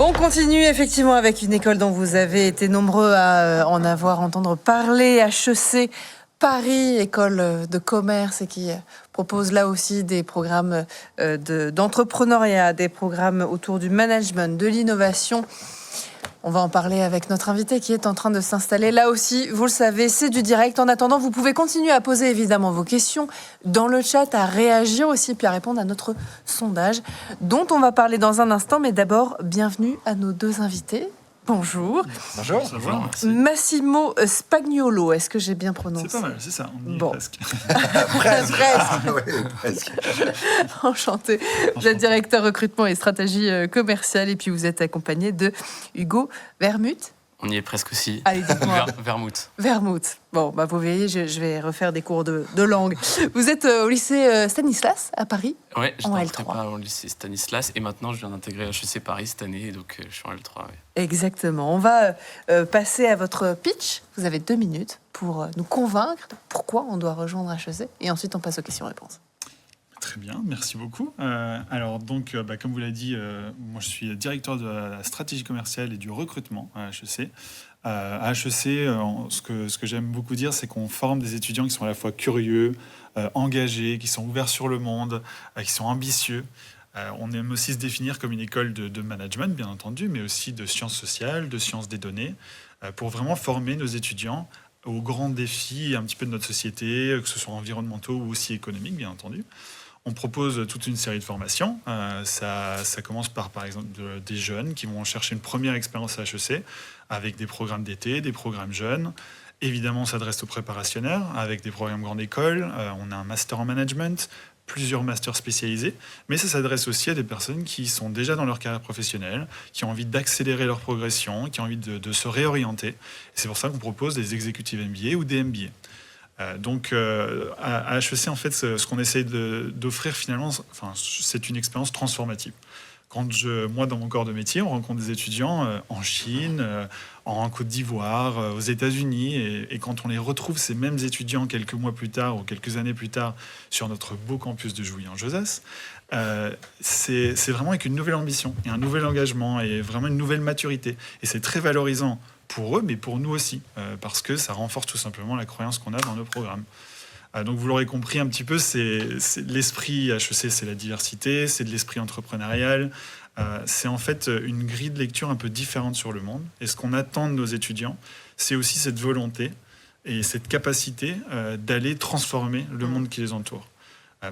On continue effectivement avec une école dont vous avez été nombreux à en avoir entendre parler, HEC Paris, école de commerce, et qui propose là aussi des programmes d'entrepreneuriat, des programmes autour du management, de l'innovation. On va en parler avec notre invité qui est en train de s'installer. Là aussi, vous le savez, c'est du direct. En attendant, vous pouvez continuer à poser évidemment vos questions dans le chat, à réagir aussi, puis à répondre à notre sondage dont on va parler dans un instant. Mais d'abord, bienvenue à nos deux invités. Bonjour. Bonjour. Bonjour, merci. Massimo Spagnuolo, est-ce que j'ai bien prononcé? C'est pas mal, c'est ça, on y est Bon. presque. Presque. Oui, presque. Enchanté. Vous êtes directeur recrutement et stratégie commerciale, et puis vous êtes accompagné de Hugo Vermut. On y est presque aussi. Allez, dites-moi. Vermouth. Vermouth. Bon, bah vous voyez, je vais refaire des cours de langue. Vous êtes au lycée Stanislas à Paris. Ouais, j'étais En en L3. prépa au lycée Stanislas et maintenant je viens d'intégrer HEC Paris cette année, donc je suis en L3. Ouais. Exactement. On va passer à votre pitch. Vous avez 2 minutes pour nous convaincre de pourquoi on doit rejoindre HEC, et ensuite on passe aux questions-réponses. Très bien, merci beaucoup. Alors donc, comme vous l'avez dit, moi je suis directeur de la stratégie commerciale et du recrutement à HEC. À HEC, ce que j'aime beaucoup dire, c'est qu'on forme des étudiants qui sont à la fois curieux, engagés, qui sont ouverts sur le monde, qui sont ambitieux. On aime aussi se définir comme une école de management, bien entendu, mais aussi de sciences sociales, de sciences des données, pour vraiment former nos étudiants aux grands défis un petit peu de notre société, que ce soit environnementaux ou aussi économiques, bien entendu. On propose toute une série de formations. Ça commence par exemple, des jeunes qui vont chercher une première expérience à HEC avec des programmes d'été, des programmes jeunes. Évidemment, on s'adresse aux préparationnaires avec des programmes grande école. On a un master en management, plusieurs masters spécialisés. Mais ça s'adresse aussi à des personnes qui sont déjà dans leur carrière professionnelle, qui ont envie d'accélérer leur progression, qui ont envie de se réorienter. Et c'est pour ça qu'on propose des executive MBA ou des MBA. Donc à HEC, en fait, ce qu'on essaie d'offrir finalement, c'est une expérience transformative. Moi, dans mon corps de métier, on rencontre des étudiants en Chine, en Côte d'Ivoire, aux États-Unis, et quand on les retrouve, ces mêmes étudiants, quelques mois plus tard ou quelques années plus tard, sur notre beau campus de Jouy-en-Josas, c'est vraiment avec une nouvelle ambition, et un nouvel engagement, et vraiment une nouvelle maturité. Et c'est très valorisant pour eux, mais pour nous aussi, parce que ça renforce tout simplement la croyance qu'on a dans nos programmes. Donc vous l'aurez compris un petit peu, c'est l'esprit HEC, c'est la diversité, c'est de l'esprit entrepreneurial, c'est en fait une grille de lecture un peu différente sur le monde. Et ce qu'on attend de nos étudiants, c'est aussi cette volonté et cette capacité d'aller transformer le monde qui les entoure.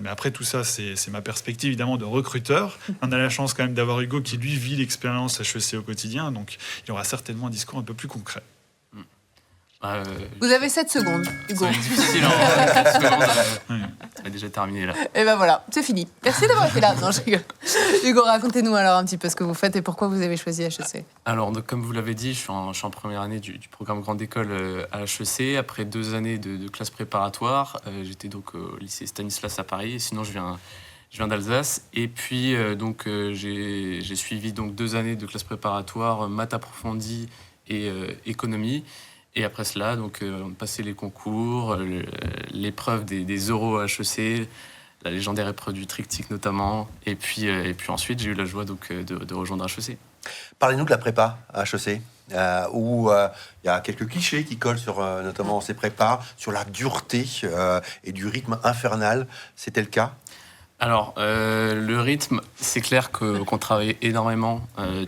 Mais après tout ça, c'est ma perspective évidemment de recruteur. On a la chance quand même d'avoir Hugo qui lui vit l'expérience HEC au quotidien, donc il y aura certainement un discours un peu plus concret. Vous avez 7 secondes, Hugo. Ça va être difficile en 4 secondes. On a déjà terminé là. Et ben voilà, c'est fini. Merci d'avoir été là. Non, je rigole. Hugo, racontez-nous alors un petit peu ce que vous faites et pourquoi vous avez choisi HEC. Alors, donc, comme vous l'avez dit, je suis en première année du programme Grande École à HEC. Après 2 années de classe préparatoire, j'étais donc au lycée Stanislas à Paris. Sinon, je viens d'Alsace. Et puis, j'ai suivi donc 2 années de classe préparatoire, maths approfondie et économie. Et après cela, donc, on passait les concours, l'épreuve des euros à HEC, la légendaire épreuve du triptyque notamment. Et puis ensuite, j'ai eu la joie donc, de rejoindre HEC. Parlez-nous de la prépa à HEC, où il y a quelques clichés qui collent sur notamment ces prépas, sur la dureté et du rythme infernal. C'était le cas? Alors, le rythme, c'est clair qu'on travaillait énormément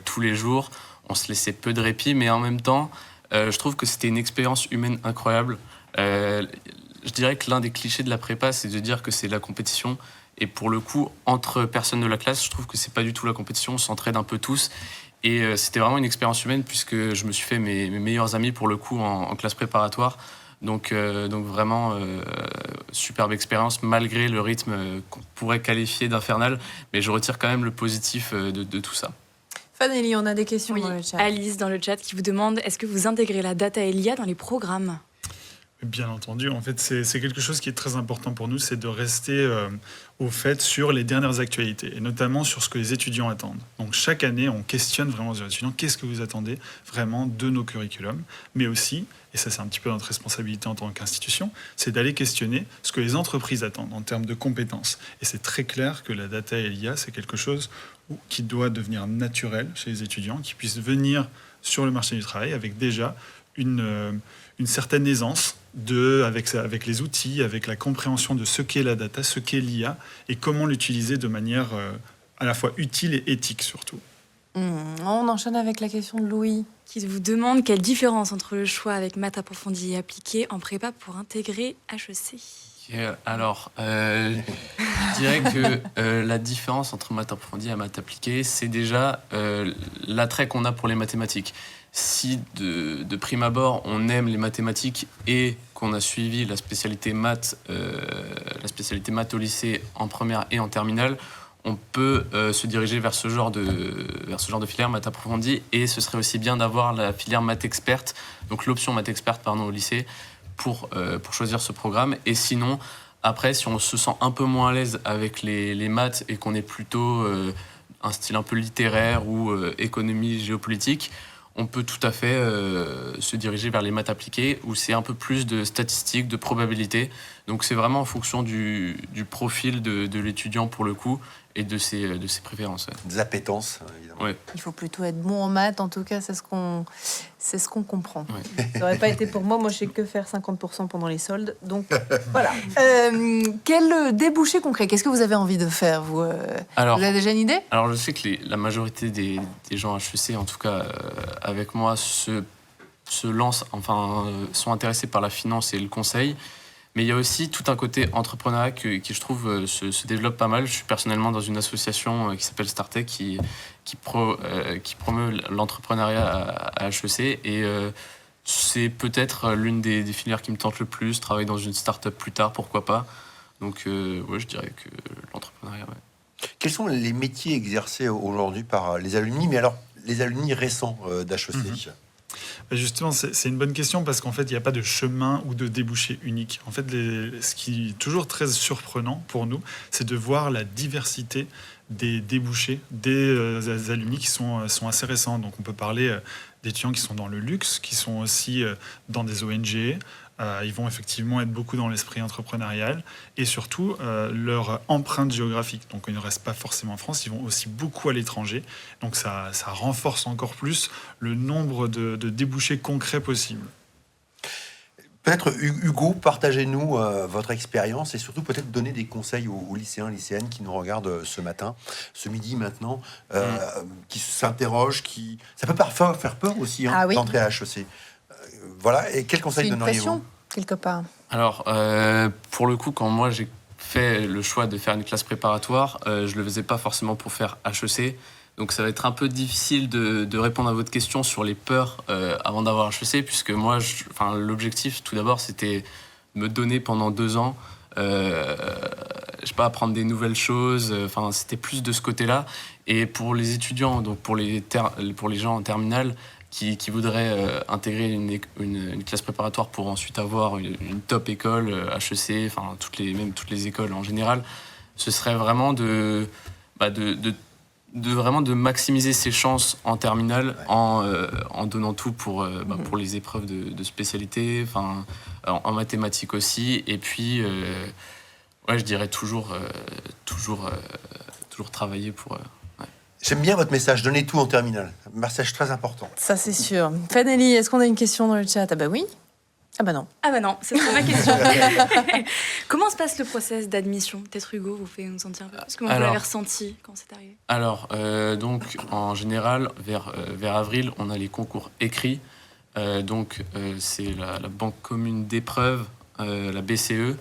tous les jours. On se laissait peu de répit, mais en même temps, je trouve que c'était une expérience humaine incroyable. Je dirais que l'un des clichés de la prépa, c'est de dire que c'est de la compétition. Et pour le coup, entre personnes de la classe, je trouve que c'est pas du tout la compétition. On s'entraide un peu tous. Et c'était vraiment une expérience humaine puisque je me suis fait mes meilleurs amis pour le coup en classe préparatoire. Donc vraiment, superbe expérience malgré le rythme qu'on pourrait qualifier d'infernal. Mais je retire quand même le positif de tout ça. Fanelli, on a des questions Oui, dans le chat. Alice dans le chat qui vous demande est-ce que vous intégrez la data et l'IA dans les programmes? Bien entendu, en fait, c'est quelque chose qui est très important pour nous, c'est de rester au fait sur les dernières actualités, et notamment sur ce que les étudiants attendent. Donc chaque année, on questionne vraiment les étudiants, qu'est-ce que vous attendez vraiment de nos curriculums, mais aussi, et ça c'est un petit peu notre responsabilité en tant qu'institution, c'est d'aller questionner ce que les entreprises attendent en termes de compétences. Et c'est très clair que la data et l'IA, c'est quelque chose qui doit devenir naturel chez les étudiants, qui puissent venir sur le marché du travail avec déjà une certaine aisance avec les outils, avec la compréhension de ce qu'est la data, ce qu'est l'IA, et comment l'utiliser de manière à la fois utile et éthique surtout. On enchaîne avec la question de Louis. Qui vous demande quelle différence entre le choix avec maths approfondi et appliqué en prépa pour intégrer HEC. Alors, je dirais que la différence entre maths approfondi et maths appliqué, c'est déjà l'attrait qu'on a pour les mathématiques. Si de prime abord, on aime les mathématiques et qu'on a suivi la spécialité maths au lycée en première et en terminale, on peut se diriger vers ce genre de filière maths approfondie, et ce serait aussi bien d'avoir la filière maths experte, donc l'option maths experte au lycée, pour choisir ce programme. Et sinon, après, si on se sent un peu moins à l'aise avec les maths et qu'on est plutôt un style un peu littéraire ou économie géopolitique, on peut tout à fait se diriger vers les maths appliquées, où c'est un peu plus de statistiques, de probabilités. Donc c'est vraiment en fonction du profil de l'étudiant pour le coup, et de ses préférences. Ouais. Des appétences, évidemment. Ouais. Il faut plutôt être bon en maths, en tout cas, c'est ce qu'on comprend. Ouais. Ça n'aurait pas été pour moi, je sais que faire 50% pendant les soldes, donc voilà. Quel débouché concret, qu'est-ce que vous avez envie de faire, vous Alors, vous avez déjà une idée? Alors je sais que la majorité des gens HEC, en tout cas avec moi, se lancent, sont intéressés par la finance et le conseil. Mais il y a aussi tout un côté entrepreneuriat qui je trouve, se développe pas mal. Je suis personnellement dans une association qui s'appelle Startech, qui promeut l'entrepreneuriat à HEC. Et c'est peut-être l'une des filières qui me tente le plus. Travailler dans une start-up plus tard, pourquoi pas. Donc, je dirais que l'entrepreneuriat, ouais. Quels sont les métiers exercés aujourd'hui par les alumni, mais alors les alumni récents d'HEC? Justement, c'est une bonne question, parce qu'en fait, il n'y a pas de chemin ou de débouché unique. En fait, ce qui est toujours très surprenant pour nous, c'est de voir la diversité des débouchés des alumni qui sont assez récents. Donc, on peut parler d'étudiants qui sont dans le luxe, qui sont aussi dans des ONG. Ils vont effectivement être beaucoup dans l'esprit entrepreneurial, et surtout leur empreinte géographique. Donc ils ne restent pas forcément en France, ils vont aussi beaucoup à l'étranger. Donc ça renforce encore plus le nombre de débouchés concrets possibles. Peut-être, Hugo, partagez-nous votre expérience, et surtout peut-être donner des conseils aux lycéens, lycéennes qui nous regardent ce matin, ce midi maintenant, qui s'interrogent, ça peut parfois faire peur aussi Oui. d'entrer à HEC. Voilà, et quels conseils C'est une donneriez-vous? pression, quelque part. Alors, pour le coup, quand moi j'ai fait le choix de faire une classe préparatoire, je le faisais pas forcément pour faire HEC. Donc ça va être un peu difficile de répondre à votre question sur les peurs avant d'avoir HEC, puisque moi, l'objectif, tout d'abord, c'était me donner pendant 2 ans, apprendre des nouvelles choses. C'était plus de ce côté-là. Et pour les étudiants, donc pour les gens en terminale, qui voudraient intégrer une classe préparatoire pour ensuite avoir une top école, HEC, toutes les écoles en général, ce serait vraiment de maximiser ses chances en terminale, en donnant tout pour les épreuves de spécialité, en mathématiques aussi, et puis je dirais toujours travailler pour... J'aime bien votre message, donnez tout en terminale. Un message très important. Ça, c'est sûr. Fanelli, est-ce qu'on a une question dans le chat? Ah bah oui. Ah bah non. Ah bah non, c'est ma question. Comment se passe le process d'admission? Peut-être Hugo, vous pouvez nous en dire un peu plus. Comment vous l'avez ressenti quand c'est arrivé? Alors, donc, en général, vers avril, on a les concours écrits. C'est la Banque commune d'épreuves, la BCE.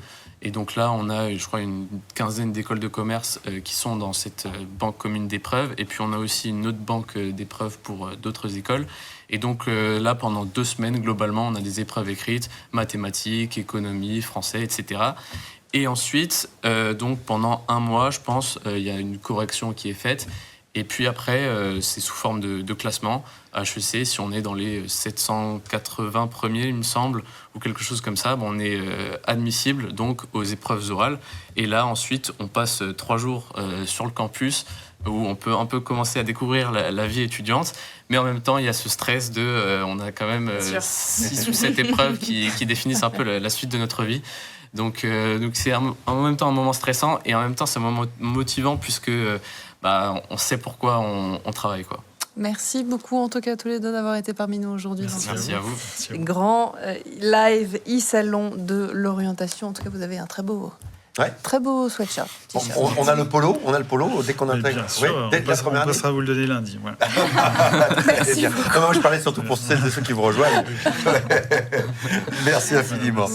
Et donc là, on a, je crois, une quinzaine d'écoles de commerce qui sont dans cette banque commune d'épreuves. Et puis, on a aussi une autre banque d'épreuves pour d'autres écoles. Et donc là, pendant 2 semaines, globalement, on a des épreuves écrites, mathématiques, économie, français, etc. Et ensuite, donc pendant 1 mois, je pense, il y a une correction qui est faite. Et puis après, c'est sous forme de classement. À HEC, si on est dans les 780 premiers, il me semble, ou quelque chose comme ça, on est admissible donc aux épreuves orales. Et là, ensuite, on passe 3 jours sur le campus où on peut un peu commencer à découvrir la vie étudiante. Mais en même temps, il y a ce stress on a quand même 6 ou 7 épreuves qui définissent un peu la suite de notre vie. Donc c'est en même temps un moment stressant et en même temps c'est un moment motivant puisque on sait pourquoi on travaille, quoi. Merci beaucoup en tout cas à tous les deux d'avoir été parmi nous aujourd'hui. Merci à vous. Grand live e-salon de l'orientation. En tout cas, vous avez un très beau sweatshirt. On a le polo dès qu'on intègre. Bien sûr, dès la première on passera vous le donner lundi. Voilà. Très bien. Non, moi, je parlais surtout pour celles et ceux qui vous rejoignent. Merci infiniment.